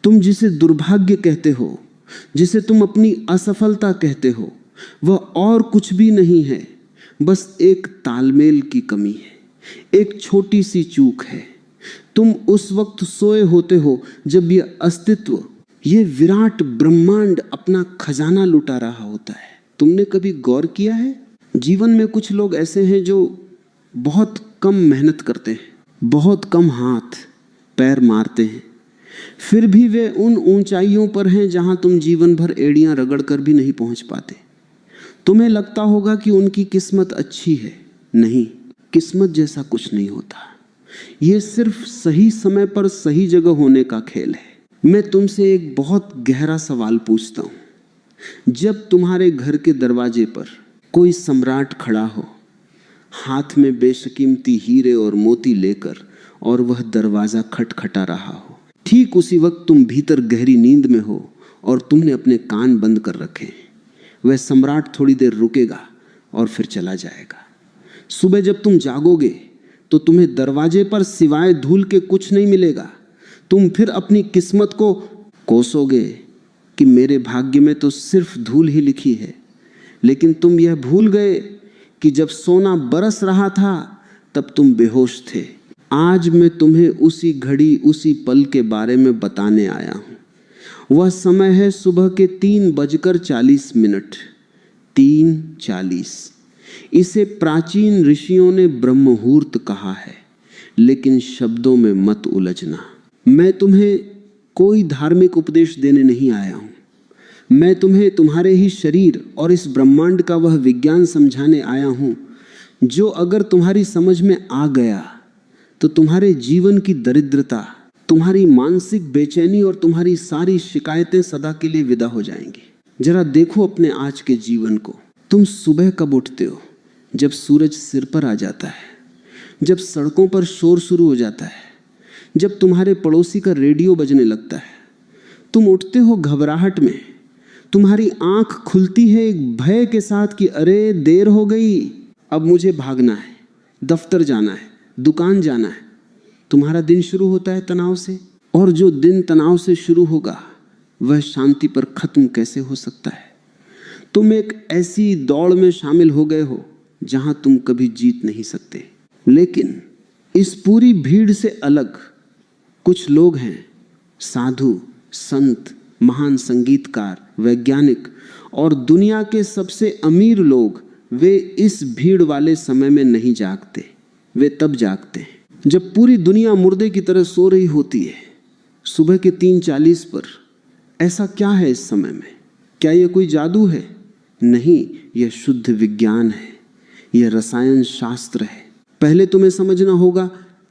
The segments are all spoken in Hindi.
तुम जिसे दुर्भाग्य कहते हो, जिसे तुम अपनी असफलता कहते हो, वह और कुछ भी नहीं है, बस एक तालमेल की कमी है, एक छोटी सी चूक है। तुम उस वक्त सोए होते हो जब यह अस्तित्व, यह विराट ब्रह्मांड अपना खजाना लुटा रहा होता है। तुमने कभी गौर किया है? जीवन में कुछ लोग ऐसे हैं जो बहुत कम मेहनत करते हैं, बहुत कम हाथ पैर मारते हैं, फिर भी वे उन ऊंचाइयों पर हैं जहां तुम जीवन भर एड़ियां रगड़ कर भी नहीं पहुंच पाते। तुम्हें लगता होगा कि उनकी किस्मत अच्छी है। नहीं, किस्मत जैसा कुछ नहीं होता। यह सिर्फ सही समय पर सही जगह होने का खेल है। मैं तुमसे एक बहुत गहरा सवाल पूछता हूं। जब तुम्हारे घर के दरवाजे पर कोई सम्राट खड़ा हो, हाथ में बेशकीमती हीरे और मोती लेकर, और वह दरवाजा खटखटा रहा हो, ठीक उसी वक्त तुम भीतर गहरी नींद में हो और तुमने अपने कान बंद कर रखे। वह सम्राट थोड़ी देर रुकेगा और फिर चला जाएगा। सुबह जब तुम जागोगे तो तुम्हें दरवाजे पर सिवाय धूल के कुछ नहीं मिलेगा। तुम फिर अपनी किस्मत को कोसोगे कि मेरे भाग्य में तो सिर्फ धूल ही लिखी है। लेकिन तुम यह भूल गए कि जब सोना बरस रहा था तब तुम बेहोश थे। आज मैं तुम्हें उसी घड़ी, उसी पल के बारे में बताने आया हूं। वह समय है सुबह के 3:40। 3:40। इसे प्राचीन ऋषियों ने ब्रह्म मुहूर्त कहा है, लेकिन शब्दों में मत उलझना। मैं तुम्हें कोई धार्मिक उपदेश देने नहीं आया हूं। मैं तुम्हें तुम्हारे ही शरीर और इस ब्रह्मांड का वह विज्ञान समझाने आया हूं जो अगर तुम्हारी समझ में आ गया तो तुम्हारे जीवन की दरिद्रता, तुम्हारी मानसिक बेचैनी और तुम्हारी सारी शिकायतें सदा के लिए विदा हो जाएंगी। जरा देखो अपने आज के जीवन को। तुम सुबह कब उठते हो? जब सूरज सिर पर आ जाता है, जब सड़कों पर शोर शुरू हो जाता है, जब तुम्हारे पड़ोसी का रेडियो बजने लगता है। तुम उठते हो घबराहट में। तुम्हारी आंख खुलती है एक भय के साथ कि अरे देर हो गई, अब मुझे भागना है, दफ्तर जाना है, दुकान जाना है। तुम्हारा दिन शुरू होता है तनाव से, और जो दिन तनाव से शुरू होगा वह शांति पर खत्म कैसे हो सकता है? तुम एक ऐसी दौड़ में शामिल हो गए हो जहां तुम कभी जीत नहीं सकते। लेकिन इस पूरी भीड़ से अलग कुछ लोग हैं, साधु, संत, महान संगीतकार, वैज्ञानिक और दुनिया के सबसे अमीर लोग। वे इस भीड़ वाले समय में नहीं जागते। वे तब जागते हैं जब पूरी दुनिया मुर्दे की तरह सो रही होती है। सुबह के 3:40 पर। ऐसा क्या है इस समय में? क्या यह कोई जादू है? नहीं, यह शुद्ध विज्ञान है, यह रसायन शास्त्र है। पहले तुम्हें समझना होगा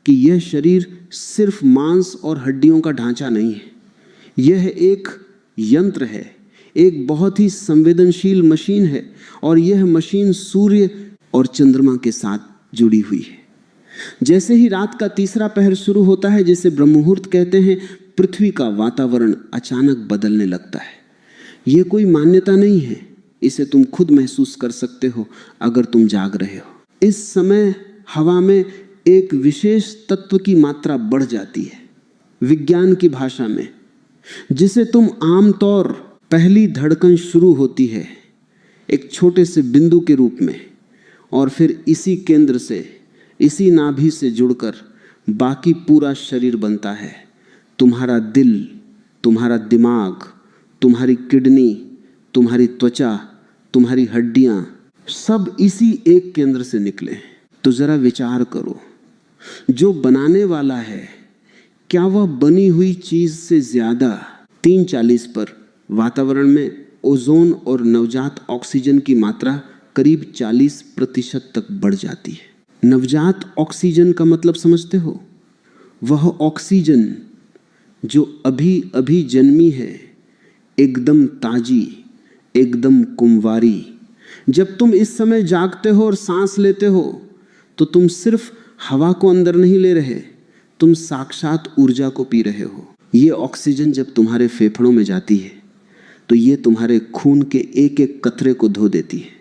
कि यह शरीर सिर्फ मांस और हड्डियों का ढांचा नहीं है। यह एक यंत्र है, एक बहुत ही संवेदनशील मशीन है, और यह मशीन सूर्य और चंद्रमा के साथ जुड़ी हुई है। जैसे ही रात का तीसरा पहर शुरू होता है, जिसे ब्रह्म मुहूर्त कहते हैं, पृथ्वी का वातावरण अचानक बदलने लगता है। यह कोई मान्यता नहीं है, इसे तुम खुद महसूस कर सकते हो अगर तुम जाग रहे हो। इस समय हवा में एक विशेष तत्व की मात्रा बढ़ जाती है, विज्ञान की भाषा में, जिसे तुम आमतौर पहली धड़कन शुरू होती है एक छोटे से बिंदु के रूप में, और फिर इसी केंद्र से, इसी नाभि से जुड़कर बाकी पूरा शरीर बनता है। तुम्हारा दिल, तुम्हारा दिमाग, तुम्हारी किडनी, तुम्हारी त्वचा, तुम्हारी हड्डियां, सब इसी एक केंद्र से निकले। तो जरा विचार करो, जो बनाने वाला है, क्या वह बनी हुई चीज से ज्यादा 3:40 पर वातावरण में ओजोन और नवजात ऑक्सीजन की मात्रा करीब 40% तक बढ़ जाती है। नवजात ऑक्सीजन का मतलब समझते हो? वह ऑक्सीजन जो अभी अभी जन्मी है, एकदम ताजी, एकदम कुंवारी। जब तुम इस समय जागते हो और सांस लेते हो तो तुम सिर्फ हवा को अंदर नहीं ले रहे, तुम साक्षात ऊर्जा को पी रहे हो। ये ऑक्सीजन जब तुम्हारे फेफड़ों में जाती है तो ये तुम्हारे खून के एक एक कतरे को धो देती है।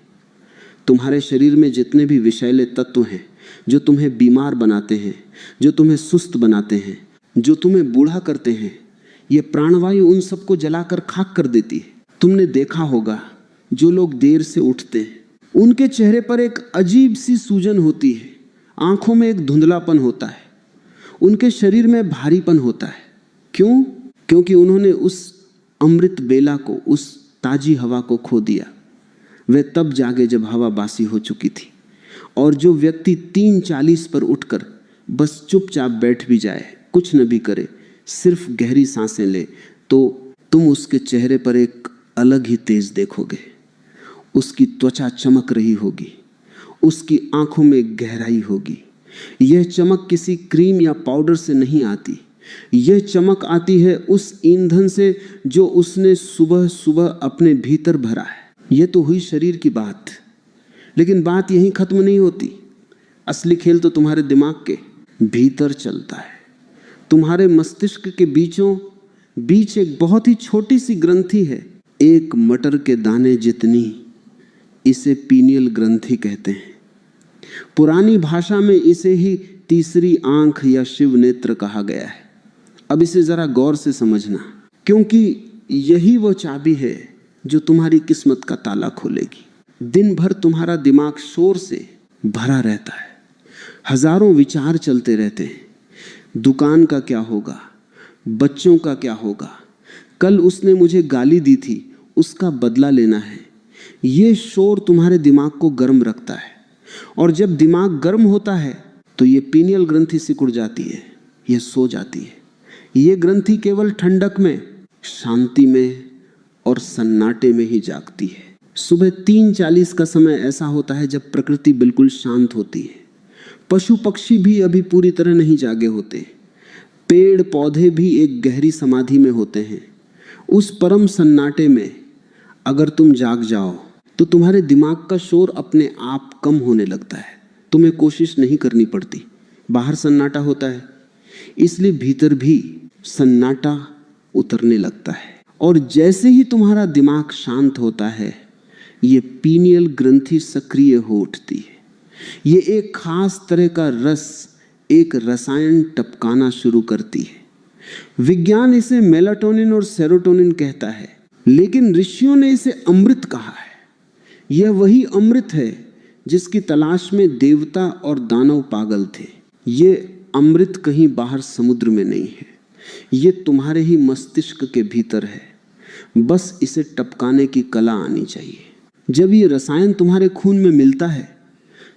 तुम्हारे शरीर में जितने भी विषैले तत्व हैं जो तुम्हें बीमार बनाते हैं, जो तुम्हें सुस्त बनाते हैं, जो तुम्हें बूढ़ा करते हैं, ये प्राणवायु उन सबको जलाकर खाक कर देती है। तुमने देखा होगा जो लोग देर से उठते हैं उनके चेहरे पर एक अजीब सी सूजन होती है, आंखों में एक धुंधलापन होता है, उनके शरीर में भारीपन होता है। क्यों? क्योंकि उन्होंने उस अमृत बेला को, उस ताजी हवा को खो दिया। वे तब जागे जब हवा बासी हो चुकी थी। और जो व्यक्ति 3:40 पर उठकर बस चुपचाप बैठ भी जाए, कुछ न भी करे, सिर्फ गहरी सांसें ले, तो तुम उसके चेहरे पर एक अलग ही तेज देखोगे। उसकी त्वचा चमक रही होगी, उसकी आंखों में गहराई होगी। यह चमक किसी क्रीम या पाउडर से नहीं आती, यह चमक आती है उस ईंधन से जो उसने सुबह सुबह अपने भीतर भरा है। यह तो हुई शरीर की बात, लेकिन बात यहीं खत्म नहीं होती। असली खेल तो तुम्हारे दिमाग के भीतर चलता है। तुम्हारे मस्तिष्क के बीच एक बहुत ही छोटी सी ग्रंथि है, एक मटर के दाने जितनी। इसे पीनियल ग्रंथि कहते हैं। पुरानी भाषा में इसे ही तीसरी आंख या शिव नेत्र कहा गया है। अब इसे जरा गौर से समझना, क्योंकि यही वो चाबी है जो तुम्हारी किस्मत का ताला खोलेगी। दिन भर तुम्हारा दिमाग शोर से भरा रहता है, हजारों विचार चलते रहते हैं। दुकान का क्या होगा, बच्चों का क्या होगा, कल उसने मुझे गाली दी थी, उसका बदला लेना है। ये शोर तुम्हारे दिमाग को गर्म रखता है, और जब दिमाग गर्म होता है तो ये पीनियल ग्रंथि सिकुड़ जाती है, यह सो जाती है। ये ग्रंथि केवल ठंडक में, शांति में और सन्नाटे में ही जागती है। सुबह 3:40 का समय ऐसा होता है जब प्रकृति बिल्कुल शांत होती है। पशु पक्षी भी अभी पूरी तरह नहीं जागे होते, पेड़ पौधे भी एक गहरी समाधि में होते हैं। उस परम सन्नाटे में अगर तुम जाग जाओ तो तुम्हारे दिमाग का शोर अपने आप कम होने लगता है। तुम्हें कोशिश नहीं करनी पड़ती। बाहर सन्नाटा होता है, इसलिए भीतर भी सन्नाटा उतरने लगता है। और जैसे ही तुम्हारा दिमाग शांत होता है, ये पीनियल ग्रंथि सक्रिय हो उठती है। ये एक खास तरह का रस, एक रसायन टपकाना शुरू करती है। विज्ञान इसे मेलाटोनिन और सेरोटोनिन कहता है, लेकिन ऋषियों ने इसे अमृत कहा है। यह वही अमृत है जिसकी तलाश में देवता और दानव पागल थे। ये अमृत कहीं बाहर समुद्र में नहीं है, ये तुम्हारे ही मस्तिष्क के भीतर है। बस इसे टपकाने की कला आनी चाहिए। जब ये रसायन तुम्हारे खून में मिलता है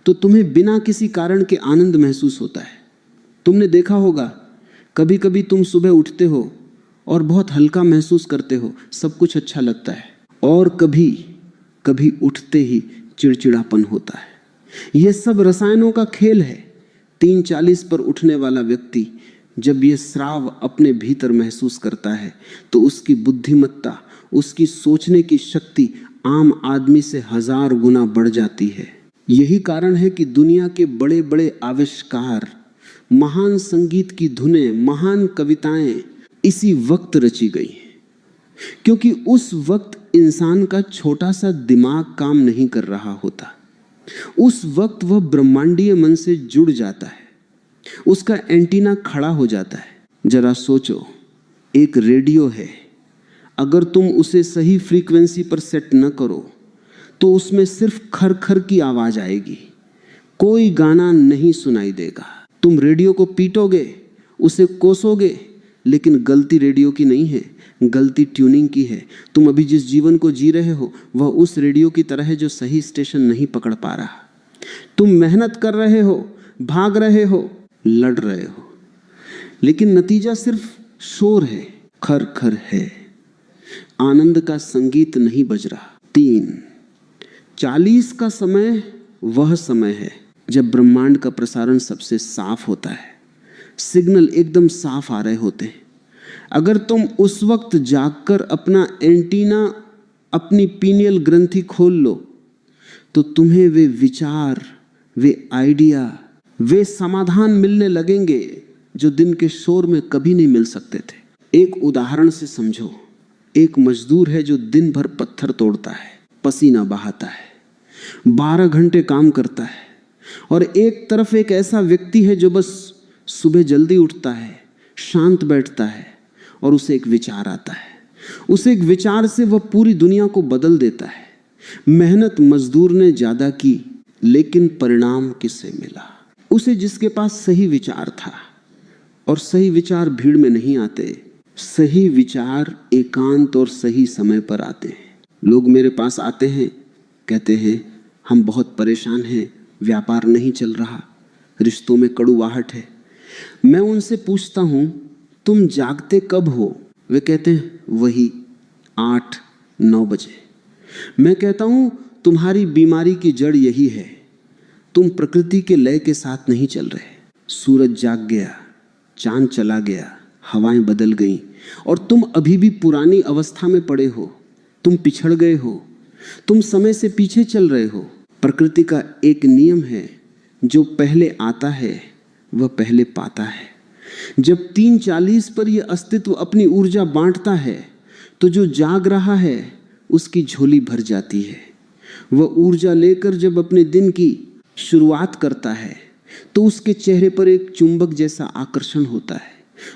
तो तुम्हें बिना किसी कारण के आनंद महसूस होता है। तुमने देखा होगा, कभी कभी तुम सुबह उठते हो और बहुत हल्का महसूस करते हो, सब कुछ अच्छा लगता है, और कभी कभी उठते ही चिड़चिड़ापन होता है। यह सब रसायनों का खेल है। 3:40 पर उठने वाला व्यक्ति जब यह स्राव अपने भीतर महसूस करता है तो उसकी बुद्धिमत्ता, उसकी सोचने की शक्ति आम आदमी से 1000 गुना बढ़ जाती है। यही कारण है कि दुनिया के बड़े बड़े आविष्कार, महान संगीत की धुनें, महान कविताएं इसी वक्त रची गई हैं, क्योंकि उस वक्त इंसान का छोटा सा दिमाग काम नहीं कर रहा होता। उस वक्त वह ब्रह्मांडीय मन से जुड़ जाता है, उसका एंटीना खड़ा हो जाता है। जरा सोचो, एक रेडियो है, अगर तुम उसे सही फ्रीक्वेंसी पर सेट न करो तो उसमें सिर्फ खर-खर की आवाज आएगी, कोई गाना नहीं सुनाई देगा। तुम रेडियो को पीटोगे, उसे कोसोगे, लेकिन गलती रेडियो की नहीं है, गलती ट्यूनिंग की है। तुम अभी जिस जीवन को जी रहे हो वह उस रेडियो की तरह है जो सही स्टेशन नहीं पकड़ पा रहा। तुम मेहनत कर रहे हो, भाग रहे हो, लड़ रहे हो, लेकिन नतीजा सिर्फ शोर है, खर-खर है, आनंद का संगीत नहीं बज रहा। 3:40 का समय वह समय है जब ब्रह्मांड का प्रसारण सबसे साफ होता है, सिग्नल एकदम साफ आ रहे होते हैं। अगर तुम उस वक्त जागकर अपना एंटीना, अपनी पीनियल ग्रंथि खोल लो तो तुम्हें वे विचार, वे आइडिया, वे समाधान मिलने लगेंगे जो दिन के शोर में कभी नहीं मिल सकते थे। एक उदाहरण से समझो, एक मजदूर है जो दिन भर पत्थर तोड़ता है, पसीना बहाता है, 12 घंटे काम करता है, और एक तरफ एक ऐसा व्यक्ति है जो बस सुबह जल्दी उठता है, शांत बैठता है और उसे एक विचार आता है। उसे एक विचार से वह पूरी दुनिया को बदल देता है। मेहनत मजदूर ने ज्यादा की, लेकिन परिणाम किससे मिला? उसे जिसके पास सही विचार था। और सही विचार भीड़ में नहीं आते, सही विचार एकांत और सही समय पर आते हैं। लोग मेरे पास आते हैं, कहते हैं हम बहुत परेशान हैं, व्यापार नहीं चल रहा, रिश्तों में कड़ुवाहट है। मैं उनसे पूछता हूं तुम जागते कब हो? वे कहते हैं वही 8-9 बजे। मैं कहता हूं तुम्हारी बीमारी की जड़ यही है, तुम प्रकृति के लय के साथ नहीं चल रहे। सूरज जाग गया, चांद चला गया, हवाएं बदल गईं और तुम अभी भी पुरानी अवस्था में पड़े हो। तुम पिछड़ गए हो, तुम समय से पीछे चल रहे हो। प्रकृति का एक नियम है, जो पहले आता है वह पहले पाता है। जब 3:40 पर यह अस्तित्व अपनी ऊर्जा बांटता है तो जो जाग रहा है उसकी झोली भर जाती है। वह ऊर्जा लेकर जब अपने दिन की शुरुआत करता है तो उसके चेहरे पर एक चुंबक जैसा आकर्षण होता है।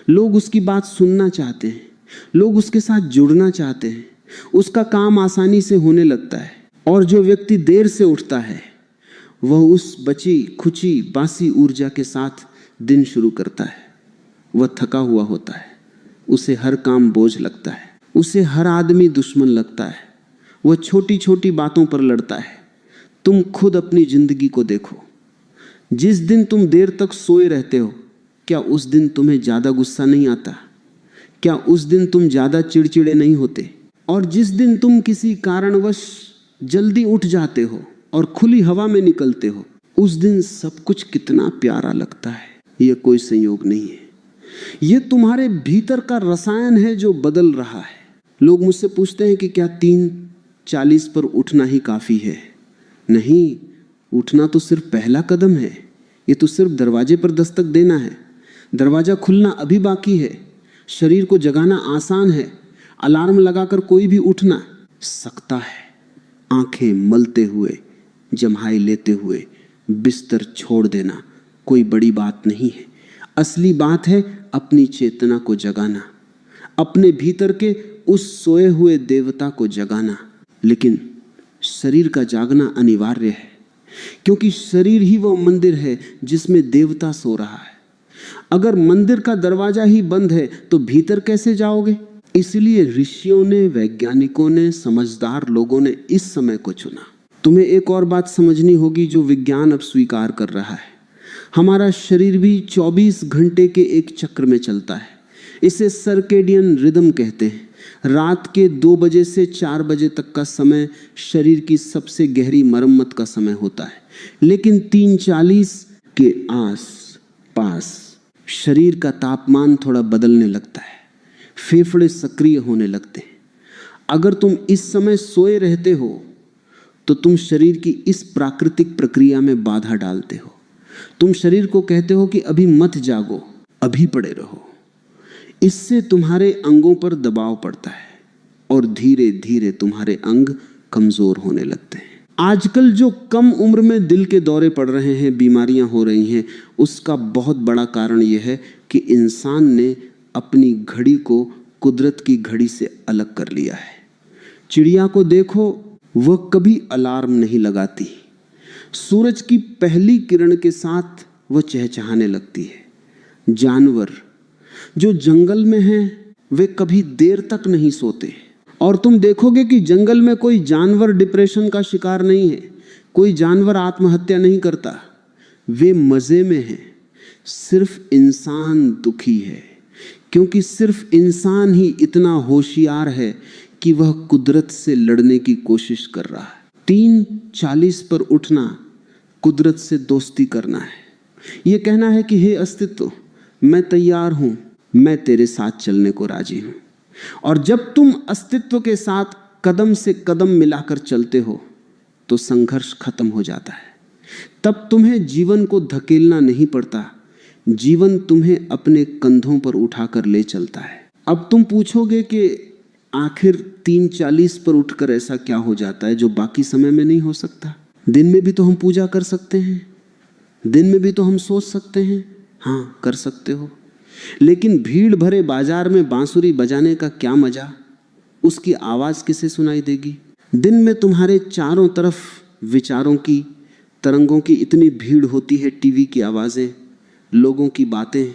लोग उसकी बात सुनना चाहते हैं, लोग उसके साथ जुड़ना चाहते हैं। उसका काम आसानी से होने लगता है। और जो व्यक्ति देर से उठता है वह उस बची खुची बासी ऊर्जा के साथ दिन शुरू करता है। वह थका हुआ होता है, उसे हर काम बोझ लगता है, उसे हर आदमी दुश्मन लगता है। वह छोटी छोटी बातों पर लड़ता है। तुम खुद अपनी जिंदगी को देखो। जिस दिन तुम देर तक सोए रहते हो, क्या उस दिन तुम्हें ज्यादा गुस्सा नहीं आता? क्या उस दिन तुम ज्यादा चिड़चिड़े नहीं होते? और जिस दिन तुम किसी कारणवश जल्दी उठ जाते हो और खुली हवा में निकलते हो, उस दिन सब कुछ कितना प्यारा लगता है। यह कोई संयोग नहीं है, यह तुम्हारे भीतर का रसायन है जो बदल रहा है। लोग मुझसे पूछते हैं कि क्या 3:40 पर उठना ही काफी है? नहीं, उठना तो सिर्फ पहला कदम है। ये तो सिर्फ दरवाजे पर दस्तक देना है। दरवाजा खुलना अभी बाकी है। शरीर को जगाना आसान है। अलार्म लगाकर कोई भी उठना सकता है। आंखें मलते हुए, जम्हाई लेते हुए बिस्तर छोड़ देना कोई बड़ी बात नहीं है। असली बात है अपनी चेतना को जगाना, अपने भीतर के उस सोए हुए देवता को जगाना। लेकिन शरीर का जागना अनिवार्य है, क्योंकि शरीर ही वो मंदिर है जिसमें देवता सो रहा है। अगर मंदिर का दरवाजा ही बंद है तो भीतर कैसे जाओगे? इसलिए ऋषियों ने, वैज्ञानिकों ने, समझदार लोगों ने इस समय को चुना। तुम्हें एक और बात समझनी होगी जो विज्ञान अब स्वीकार कर रहा है। हमारा शरीर भी 24 घंटे के एक चक्र में चलता है। इसे सर्केडियन रिदम कहते हैं। रात के 2 बजे से 4 बजे तक का समय शरीर की सबसे गहरी मरम्मत का समय होता है। लेकिन 3:40 के आस पास शरीर का तापमान थोड़ा बदलने लगता है, फेफड़े सक्रिय होने लगते हैं। अगर तुम इस समय सोए रहते हो तो तुम शरीर की इस प्राकृतिक प्रक्रिया में बाधा डालते हो। तुम शरीर को कहते हो कि अभी मत जागो, अभी पड़े रहो। इससे तुम्हारे अंगों पर दबाव पड़ता है और धीरे धीरे तुम्हारे अंग कमजोर होने लगते हैं। आजकल जो कम उम्र में दिल के दौरे पड़ रहे हैं, बीमारियां हो रही हैं, उसका बहुत बड़ा कारण यह है कि इंसान ने अपनी घड़ी को कुदरत की घड़ी से अलग कर लिया है। चिड़िया को देखो, वह कभी अलार्म नहीं लगाती। सूरज की पहली किरण के साथ वह चहचहाने लगती है। जानवर जो जंगल में हैं, वे कभी देर तक नहीं सोते। और तुम देखोगे कि जंगल में कोई जानवर डिप्रेशन का शिकार नहीं है, कोई जानवर आत्महत्या नहीं करता। वे मजे में हैं। सिर्फ इंसान दुखी है, क्योंकि सिर्फ इंसान ही इतना होशियार है कि वह कुदरत से लड़ने की कोशिश कर रहा है। 3:40 पर उठना कुदरत से दोस्ती करना है। यह कहना है कि हे अस्तित्व, मैं तैयार हूं, मैं तेरे साथ चलने को राजी हूं। और जब तुम अस्तित्व के साथ कदम से कदम मिलाकर चलते हो तो संघर्ष खत्म हो जाता है। तब तुम्हें जीवन को धकेलना नहीं पड़ता, जीवन तुम्हें अपने कंधों पर उठाकर ले चलता है। अब तुम पूछोगे कि आखिर 3:40 पर उठकर ऐसा क्या हो जाता है जो बाकी समय में नहीं हो सकता? दिन में भी तो हम पूजा कर सकते हैं, दिन में भी तो हम सोच सकते हैं। हाँ, कर सकते हो। लेकिन भीड़ भरे बाजार में बांसुरी बजाने का क्या मजा, उसकी आवाज किसे सुनाई देगी? दिन में तुम्हारे चारों तरफ विचारों की, तरंगों की इतनी भीड़ होती है, टीवी की आवाजें, लोगों की बातें,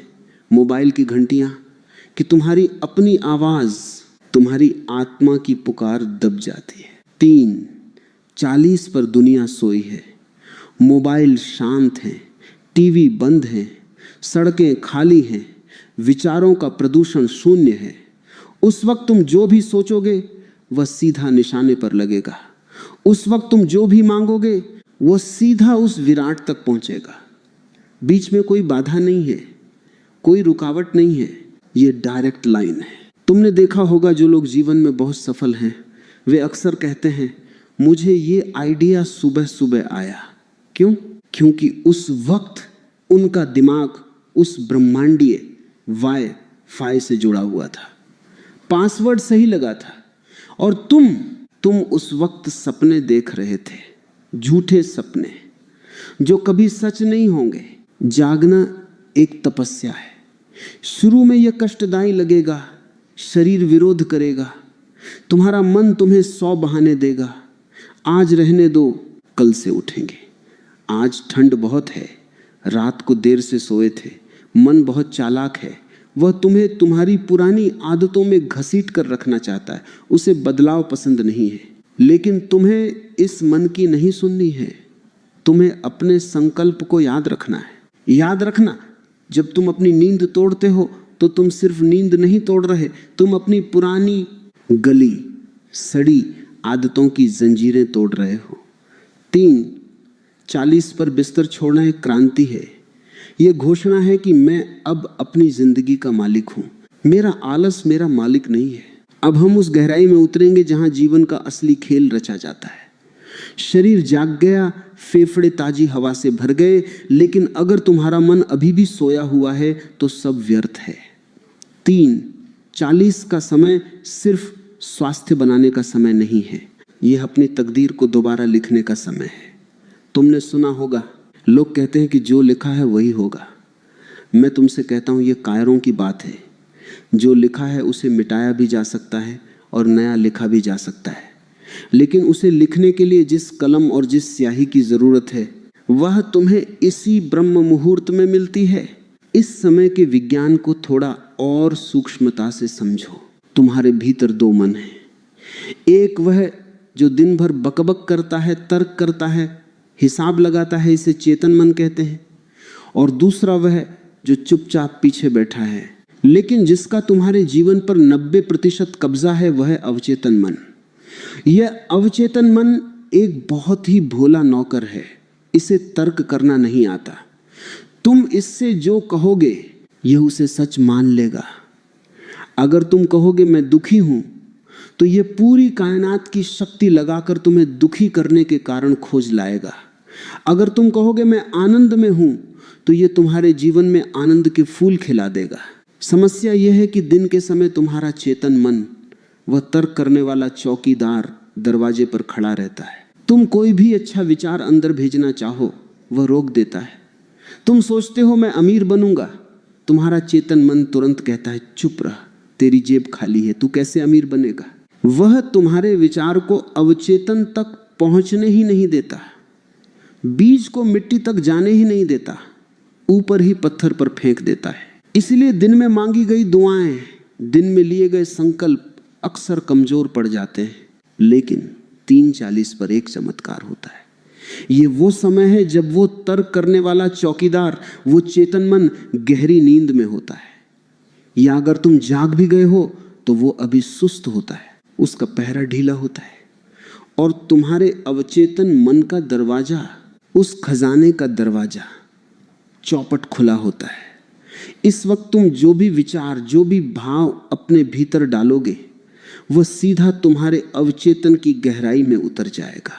मोबाइल की घंटियां, कि तुम्हारी अपनी आवाज, तुम्हारी आत्मा की पुकार दब जाती है। 3:40 पर दुनिया सोई है, मोबाइल शांत हैं, टीवी बंद हैं, सड़कें खाली हैं, विचारों का प्रदूषण शून्य है। उस वक्त तुम जो भी सोचोगे वह सीधा निशाने पर लगेगा। उस वक्त तुम जो भी मांगोगे वह सीधा उस विराट तक पहुंचेगा। बीच में कोई बाधा नहीं है, कोई रुकावट नहीं है, ये डायरेक्ट लाइन है। तुमने देखा होगा जो लोग जीवन में बहुत सफल हैं, वे अक्सर कहते हैं मुझे ये आइडिया सुबह सुबह आया। क्यों? क्योंकि उस वक्त उनका दिमाग उस ब्रह्मांडीय वाई-फाई से जुड़ा हुआ था, पासवर्ड सही लगा था। और तुम उस वक्त सपने देख रहे थे, झूठे सपने जो कभी सच नहीं होंगे। जागना एक तपस्या है। शुरू में यह कष्टदायी लगेगा, शरीर विरोध करेगा, तुम्हारा मन तुम्हें 100 बहाने देगा। आज रहने दो, कल से उठेंगे। आज ठंड बहुत है, रात को देर से सोए थे, मन बहुत चालाक है, वह तुम्हें तुम्हारी पुरानी आदतों में घसीट कर रखना चाहता है, उसे बदलाव पसंद नहीं है। लेकिन तुम्हें इस मन की नहीं सुननी है, तुम्हें अपने संकल्प को याद रखना है। याद रखना, जब तुम अपनी नींद तोड़ते हो तो तुम सिर्फ नींद नहीं तोड़ रहे, तुम अपनी पुरानी गली सड़ी आदतों की जंजीरें तोड़ रहे हो। 3:40 पर बिस्तर छोड़ना एक क्रांति है। यह घोषणा है कि मैं अब अपनी जिंदगी का मालिक हूं, मेरा आलस मेरा मालिक नहीं है। अब हम उस गहराई में उतरेंगे जहां जीवन का असली खेल रचा जाता है। शरीर जाग गया, फेफड़े ताजी हवा से भर गए, लेकिन अगर तुम्हारा मन अभी भी सोया हुआ है तो सब व्यर्थ है। 3:40 का समय सिर्फ स्वास्थ्य बनाने का समय नहीं है, यह अपनी तकदीर को दोबारा लिखने का समय है। तुमने सुना होगा, लोग कहते हैं कि जो लिखा है वही होगा। मैं तुमसे कहता हूं यह कायरों की बात है। जो लिखा है उसे मिटाया भी जा सकता है और नया लिखा भी जा सकता है, लेकिन उसे लिखने के लिए जिस कलम और जिस स्याही की जरूरत है वह तुम्हें इसी ब्रह्म मुहूर्त में मिलती है। इस समय के विज्ञान को थोड़ा और सूक्ष्मता से समझो। तुम्हारे भीतर 2 मन हैं। एक वह जो दिन भर बकबक करता है, तर्क करता है, हिसाब लगाता है, इसे चेतन मन कहते हैं। और दूसरा वह जो चुपचाप पीछे बैठा है, लेकिन जिसका तुम्हारे जीवन पर 90% कब्जा है, वह अवचेतन मन। यह अवचेतन मन एक बहुत ही भोला नौकर है, इसे तर्क करना नहीं आता। तुम इससे जो कहोगे यह उसे सच मान लेगा। अगर तुम कहोगे मैं दुखी हूं, तो यह पूरी कायनात की शक्ति लगाकर तुम्हें दुखी करने के कारण खोज लाएगा। अगर तुम कहोगे मैं आनंद में हूं, तो यह तुम्हारे जीवन में आनंद के फूल खिला देगा। समस्या यह है कि दिन के समय तुम्हारा चेतन मन, वह तर्क करने वाला चौकीदार, दरवाजे पर खड़ा रहता है। तुम कोई भी अच्छा विचार अंदर भेजना चाहो, वह रोक देता है। तुम सोचते हो मैं अमीर बनूंगा, तुम्हारा चेतन मन तुरंत कहता है चुप रह, तेरी जेब खाली है, तू कैसे अमीर बनेगा। वह तुम्हारे विचार को अवचेतन तक पहुंचने ही नहीं देता, बीज को मिट्टी तक जाने ही नहीं देता, ऊपर ही पत्थर पर फेंक देता है। इसलिए दिन में मांगी गई दुआएं, दिन में लिए गए संकल्प अक्सर कमजोर पड़ जाते हैं। लेकिन 3:40 पर एक चमत्कार होता है। ये वो समय है जब वो तर्क करने वाला चौकीदार, वो चेतन मन गहरी नींद में होता है, या अगर तुम जाग भी गए हो तो वो अभी सुस्त होता है, उसका पहरा ढीला होता है, और तुम्हारे अवचेतन मन का दरवाजा, उस खजाने का दरवाजा चौपट खुला होता है। इस वक्त तुम जो भी विचार, जो भी भाव अपने भीतर डालोगे, वह सीधा तुम्हारे अवचेतन की गहराई में उतर जाएगा।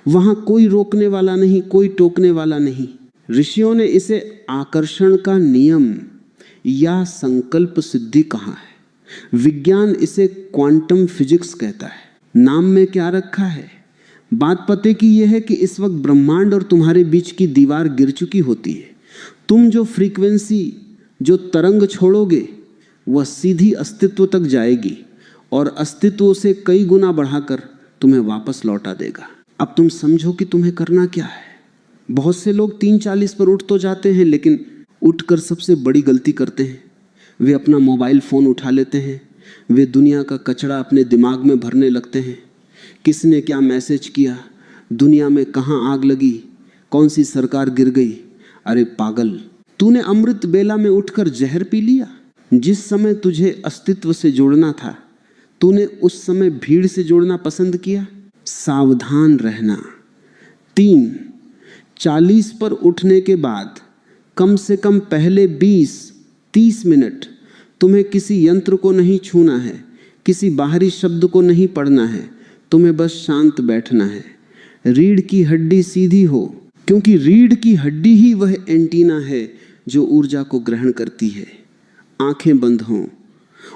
वहां कोई रोकने वाला नहीं, कोई टोकने वाला नहीं। ऋषियों ने इसे आकर्षण का नियम या संकल्प सिद्धि कहा है। विज्ञान इसे क्वांटम फिजिक्स कहता है। नाम में क्या रखा है? बात पते की यह है कि इस वक्त ब्रह्मांड और तुम्हारे बीच की दीवार गिर चुकी होती है। तुम जो फ्रीक्वेंसी जो तरंग छोड़ोगे वह सीधी अस्तित्व तक जाएगी और अस्तित्व से कई गुना बढ़ाकर तुम्हें वापस लौटा देगा। अब तुम समझो कि तुम्हें करना क्या है। बहुत से लोग 3:40 पर उठ तो जाते हैं, लेकिन उठकर सबसे बड़ी गलती करते हैं। वे अपना मोबाइल फ़ोन उठा लेते हैं, वे दुनिया का कचरा अपने दिमाग में भरने लगते हैं। किसने क्या मैसेज किया, दुनिया में कहाँ आग लगी, कौन सी सरकार गिर गई। अरे पागल, तूने अमृत बेला में उठकर जहर पी लिया। जिस समय तुझे अस्तित्व से जोड़ना था, तूने उस समय भीड़ से जोड़ना पसंद किया। सावधान रहना। 3:40 पर उठने के बाद कम से कम पहले 20-30 मिनट तुम्हें किसी यंत्र को नहीं छूना है, किसी बाहरी शब्द को नहीं पढ़ना है, तुम्हें बस शांत बैठना है। रीढ़ की हड्डी सीधी हो, क्योंकि रीढ़ की हड्डी ही वह एंटीना है जो ऊर्जा को ग्रहण करती है। आंखें बंद हों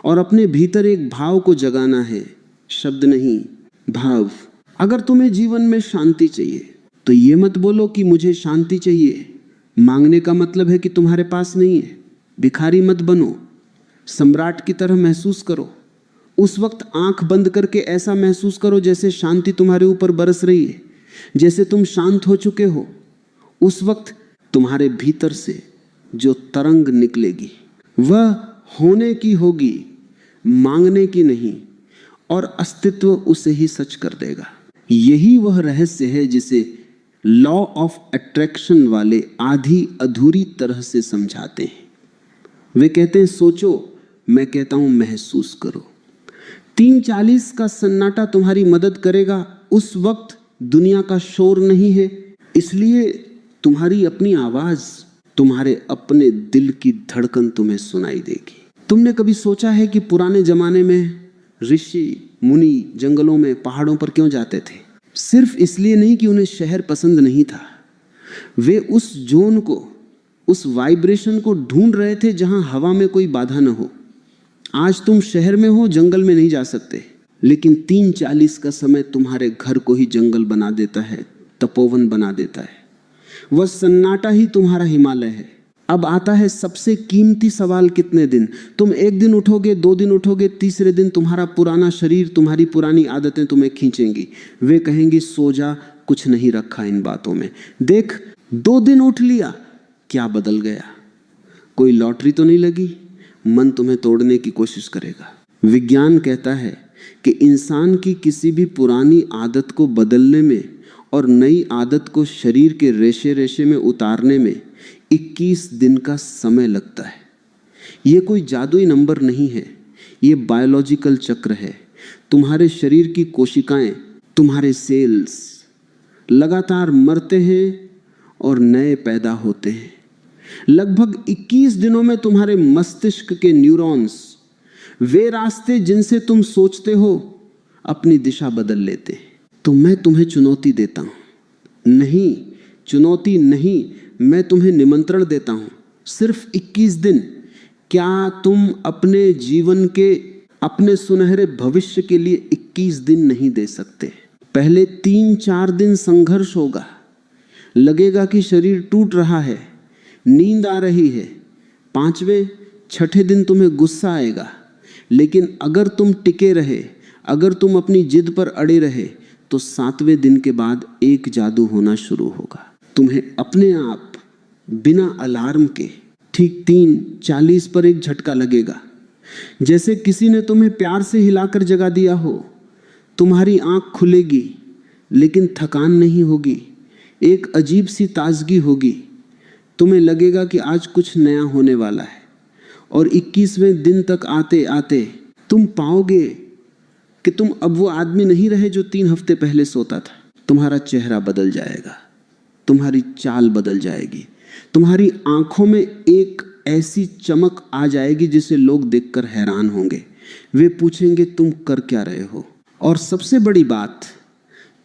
और अपने भीतर एक भाव को जगाना है, शब्द नहीं, भाव। अगर तुम्हें जीवन में शांति चाहिए तो ये मत बोलो कि मुझे शांति चाहिए। मांगने का मतलब है कि तुम्हारे पास नहीं है। भिखारी मत बनो, सम्राट की तरह महसूस करो। उस वक्त आंख बंद करके ऐसा महसूस करो जैसे शांति तुम्हारे ऊपर बरस रही है, जैसे तुम शांत हो चुके हो। उस वक्त तुम्हारे भीतर से जो तरंग निकलेगी वह होने की होगी, मांगने की नहीं, और अस्तित्व उसे ही सच कर देगा। यही वह रहस्य है जिसे लॉ ऑफ अट्रैक्शन वाले आधी अधूरी तरह से समझाते हैं। वे कहते हैं सोचो, मैं कहता हूं महसूस करो। 3:40 का सन्नाटा तुम्हारी मदद करेगा। उस वक्त दुनिया का शोर नहीं है, इसलिए तुम्हारी अपनी आवाज, तुम्हारे अपने दिल की धड़कन तुम्हें सुनाई देगी। तुमने कभी सोचा है कि पुराने जमाने में ऋषि मुनि जंगलों में, पहाड़ों पर क्यों जाते थे? सिर्फ इसलिए नहीं कि उन्हें शहर पसंद नहीं था, वे उस जोन को, उस वाइब्रेशन को ढूंढ रहे थे जहां हवा में कोई बाधा न हो। आज तुम शहर में हो, जंगल में नहीं जा सकते, लेकिन 3:40 का समय तुम्हारे घर को ही जंगल बना देता है, तपोवन बना देता है। वह सन्नाटा ही तुम्हारा हिमालय है। अब आता है सबसे कीमती सवाल, कितने दिन? तुम 1 दिन उठोगे, 2 दिन उठोगे, तीसरे दिन तुम्हारा पुराना शरीर, तुम्हारी पुरानी आदतें तुम्हें खींचेंगी। वे कहेंगी सो जा, कुछ नहीं रखा इन बातों में। देख, 2 दिन उठ लिया, क्या बदल गया? कोई लॉटरी तो नहीं लगी? मन तुम्हें तोड़ने की कोशिश करेगा। विज्ञान कहता है कि इंसान की किसी भी पुरानी आदत को बदलने में और नई आदत को शरीर के रेशे रेशे में उतारने में 21 दिन का समय लगता है। ये कोई जादुई नंबर नहीं है, ये बायोलॉजिकल चक्र है। तुम्हारे शरीर की कोशिकाएं, तुम्हारे सेल्स लगातार मरते हैं और नए पैदा होते हैं। लगभग 21 दिनों में तुम्हारे मस्तिष्क के न्यूरॉन्स, वे रास्ते जिनसे तुम सोचते हो, अपनी दिशा बदल लेते हैं। तो मैं तुम्हें चुनौती देता हूं। नहीं, चुनौती नहीं, मैं तुम्हें निमंत्रण देता हूं। सिर्फ 21 दिन। क्या तुम अपने जीवन के, अपने सुनहरे भविष्य के लिए 21 दिन नहीं दे सकते? पहले 3-4 दिन संघर्ष होगा, लगेगा कि शरीर टूट रहा है, नींद आ रही है। 5वें-6ठे दिन तुम्हें गुस्सा आएगा, लेकिन अगर तुम टिके रहे, अगर तुम अपनी जिद पर अड़े रहे, तो 7वें दिन के बाद एक जादू होना शुरू होगा। तुम्हें अपने आप बिना अलार्म के ठीक 3:40 पर एक झटका लगेगा, जैसे किसी ने तुम्हें प्यार से हिलाकर जगा दिया हो। तुम्हारी आंख खुलेगी, लेकिन थकान नहीं होगी, एक अजीब सी ताजगी होगी। तुम्हें लगेगा कि आज कुछ नया होने वाला है। और 21वें दिन तक आते आते तुम पाओगे कि तुम अब वो आदमी नहीं रहे जो 3 हफ्ते पहले सोता था। तुम्हारा चेहरा बदल जाएगा, तुम्हारी चाल बदल जाएगी, तुम्हारी आंखों में एक ऐसी चमक आ जाएगी जिसे लोग देखकर हैरान होंगे। वे पूछेंगे तुम कर क्या रहे हो? और सबसे बड़ी बात,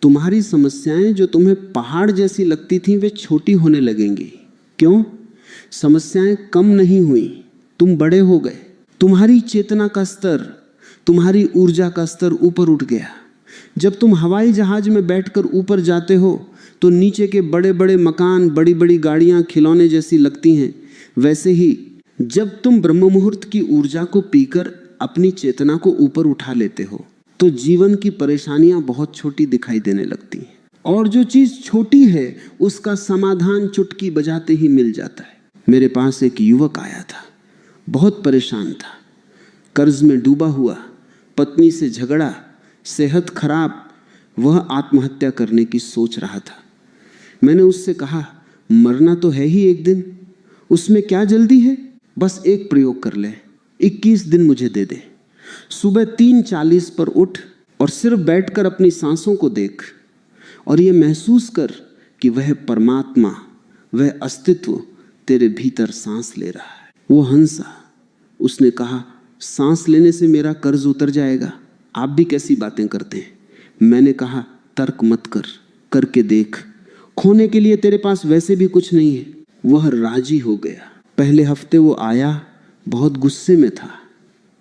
तुम्हारी समस्याएं जो तुम्हें पहाड़ जैसी लगती थीं, वे छोटी होने लगेंगी। क्यों? समस्याएं कम नहीं हुई, तुम बड़े हो गए। तुम्हारी चेतना का स्तर, तुम्हारी ऊर्जा का स्तर ऊपर उठ गया। जब तुम हवाई जहाज में बैठकर ऊपर जाते हो तो नीचे के बड़े बड़े मकान, बड़ी बड़ी गाड़ियां खिलौने जैसी लगती हैं। वैसे ही जब तुम ब्रह्म मुहूर्त की ऊर्जा को पीकर अपनी चेतना को ऊपर उठा लेते हो तो जीवन की परेशानियां बहुत छोटी दिखाई देने लगती हैं, और जो चीज छोटी है उसका समाधान चुटकी बजाते ही मिल जाता है। मेरे पास एक युवक आया था, बहुत परेशान था, कर्ज में डूबा हुआ, पत्नी से झगड़ा, सेहत खराब, वह आत्महत्या करने की सोच रहा था। मैंने उससे कहा, मरना तो है ही एक दिन, उसमें क्या जल्दी है, बस एक प्रयोग कर ले, 21 दिन मुझे दे दे। सुबह 3:40 पर उठ और सिर्फ बैठकर अपनी सांसों को देख और ये महसूस कर कि वह परमात्मा, वह अस्तित्व तेरे भीतर सांस ले रहा है। वो हंसा, उसने कहा, सांस लेने से मेरा कर्ज उतर जाएगा, आप भी कैसी बातें करते हैं। मैंने कहा, तर्क मत कर, करके देख, खोने के लिए तेरे पास वैसे भी कुछ नहीं है। वह राजी हो गया। पहले हफ्ते वो आया, बहुत गुस्से में था,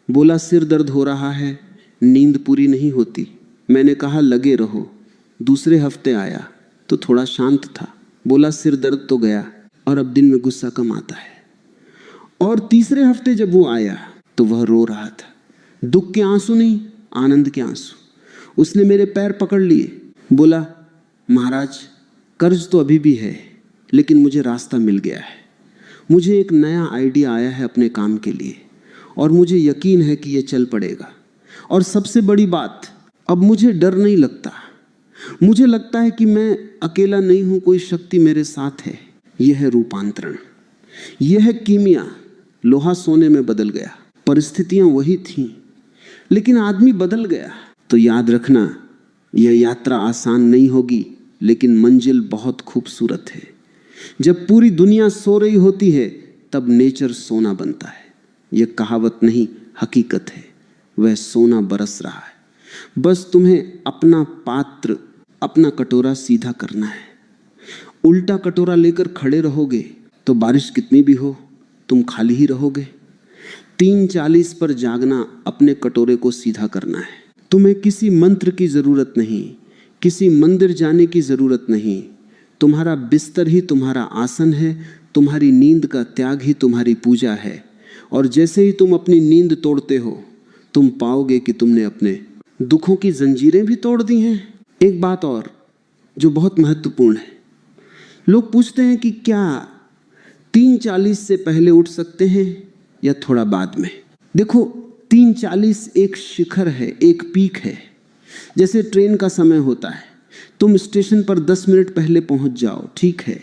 बोला सिर दर्द हो रहा है, नींद पूरी नहीं होती। मैंने कहा लगे रहो। दूसरे हफ्ते आया तो थोड़ा शांत था, बोला सिर दर्द तो गया और अब दिन में गुस्सा कम आता है। और तीसरे हफ्ते जब वो आया तो वह रो रहा था, दुख के आंसू नहीं, आनंद के आंसू। उसने मेरे पैर पकड़ लिए, बोला महाराज कर्ज तो अभी भी है, लेकिन मुझे रास्ता मिल गया है, मुझे एक नया आइडिया आया है अपने काम के लिए और मुझे यकीन है कि यह चल पड़ेगा। और सबसे बड़ी बात, अब मुझे डर नहीं लगता, मुझे लगता है कि मैं अकेला नहीं हूं, कोई शक्ति मेरे साथ है। यह है रूपांतरण, यह है कीमिया। लोहा सोने में बदल गया, परिस्थितियां वही थीं, लेकिन आदमी बदल गया। तो याद रखना, यह यात्रा आसान नहीं होगी, लेकिन मंजिल बहुत खूबसूरत है। जब पूरी दुनिया सो रही होती है तब नेचर सोना बनता है। यह कहावत नहीं, हकीकत है। वह सोना बरस रहा है, बस तुम्हें अपना पात्र, अपना कटोरा सीधा करना है। उल्टा कटोरा लेकर खड़े रहोगे तो बारिश कितनी भी हो तुम खाली ही रहोगे। 3:40 पर जागना, अपने कटोरे को सीधा करना है। तुम्हें किसी मंत्र की जरूरत नहीं, किसी मंदिर जाने की जरूरत नहीं। तुम्हारा बिस्तर ही तुम्हारा आसन है, तुम्हारी नींद का त्याग ही तुम्हारी पूजा है। और जैसे ही तुम अपनी नींद तोड़ते हो तुम पाओगे कि तुमने अपने दुखों की जंजीरें भी तोड़ दी हैं। एक बात और जो बहुत महत्वपूर्ण है, लोग पूछते हैं कि क्या 3:40 से पहले उठ सकते हैं या थोड़ा बाद में। देखो, 3:40 एक शिखर है, एक पीक है। जैसे ट्रेन का समय होता है, तुम स्टेशन पर 10 मिनट पहले पहुंच जाओ, ठीक है,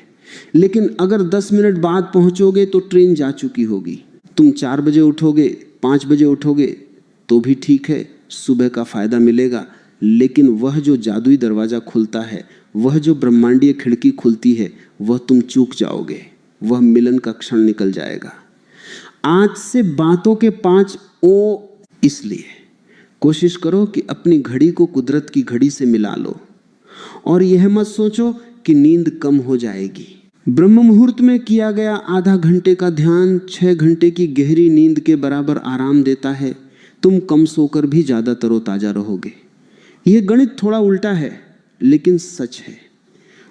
लेकिन अगर 10 मिनट बाद पहुंचोगे तो ट्रेन जा चुकी होगी। तुम 4 बजे उठोगे, 5 बजे उठोगे तो भी ठीक है, सुबह का फायदा मिलेगा। लेकिन वह जो जादुई दरवाजा खुलता है, वह जो ब्रह्मांडीय खिड़की खुलती है, वह तुम चूक जाओगे, वह मिलन का क्षण निकल जाएगा। आज से बातों के 5 ओ, इसलिए कोशिश करो कि अपनी घड़ी को कुदरत की घड़ी से मिला लो और यह मत सोचो कि नींद कम हो जाएगी। ब्रह्म मुहूर्त में किया गया आधा घंटे का ध्यान 6 घंटे की गहरी नींद के बराबर आराम देता है। तुम कम सोकर भी ज्यादा तरोताजा रहोगे। यह गणित थोड़ा उल्टा है लेकिन सच है।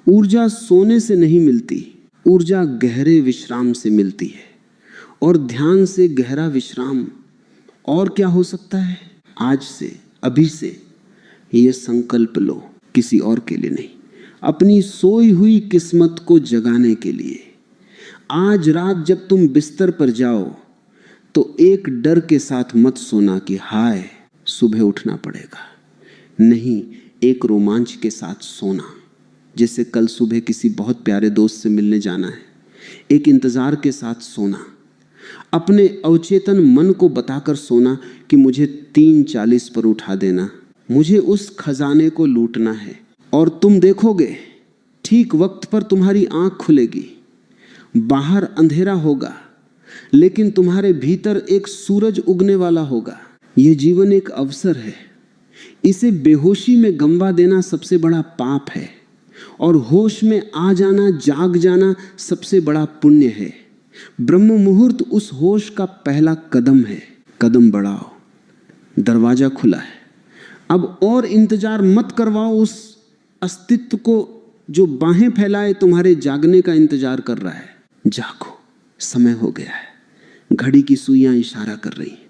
ऊर्जा सोने से नहीं मिलती, ऊर्जा गहरे विश्राम से मिलती है, और ध्यान से गहरा विश्राम और क्या हो सकता है। आज से, अभी से यह संकल्प लो, किसी और के लिए नहीं, अपनी सोई हुई किस्मत को जगाने के लिए। आज रात जब तुम बिस्तर पर जाओ तो एक डर के साथ मत सोना कि हाय सुबह उठना पड़ेगा। नहीं, एक रोमांच के साथ सोना, जैसे कल सुबह किसी बहुत प्यारे दोस्त से मिलने जाना है। एक इंतजार के साथ सोना, अपने अवचेतन मन को बताकर सोना कि मुझे 3:40 पर उठा देना, मुझे उस खजाने को लूटना है। और तुम देखोगे ठीक वक्त पर तुम्हारी आंख खुलेगी। बाहर अंधेरा होगा लेकिन तुम्हारे भीतर एक सूरज उगने वाला होगा। यह जीवन एक अवसर है, इसे बेहोशी में गंवा देना सबसे बड़ा पाप है, और होश में आ जाना, जाग जाना सबसे बड़ा पुण्य है। ब्रह्म मुहूर्त उस होश का पहला कदम है। कदम बढ़ाओ, दरवाजा खुला है। अब और इंतजार मत करवाओ उस अस्तित्व को जो बाहें फैलाए तुम्हारे जागने का इंतजार कर रहा है। जागो, समय हो गया है, घड़ी की सुइयां इशारा कर रही हैं।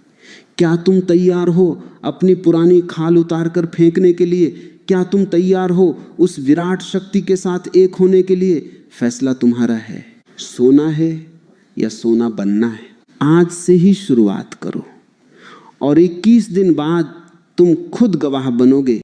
क्या तुम तैयार हो अपनी पुरानी खाल उतार कर फेंकने के लिए? क्या तुम तैयार हो उस विराट शक्ति के साथ एक होने के लिए? फैसला तुम्हारा है। सोना है या सोना बनना है। आज से ही शुरुआत करो और 21 दिन बाद तुम खुद गवाह बनोगे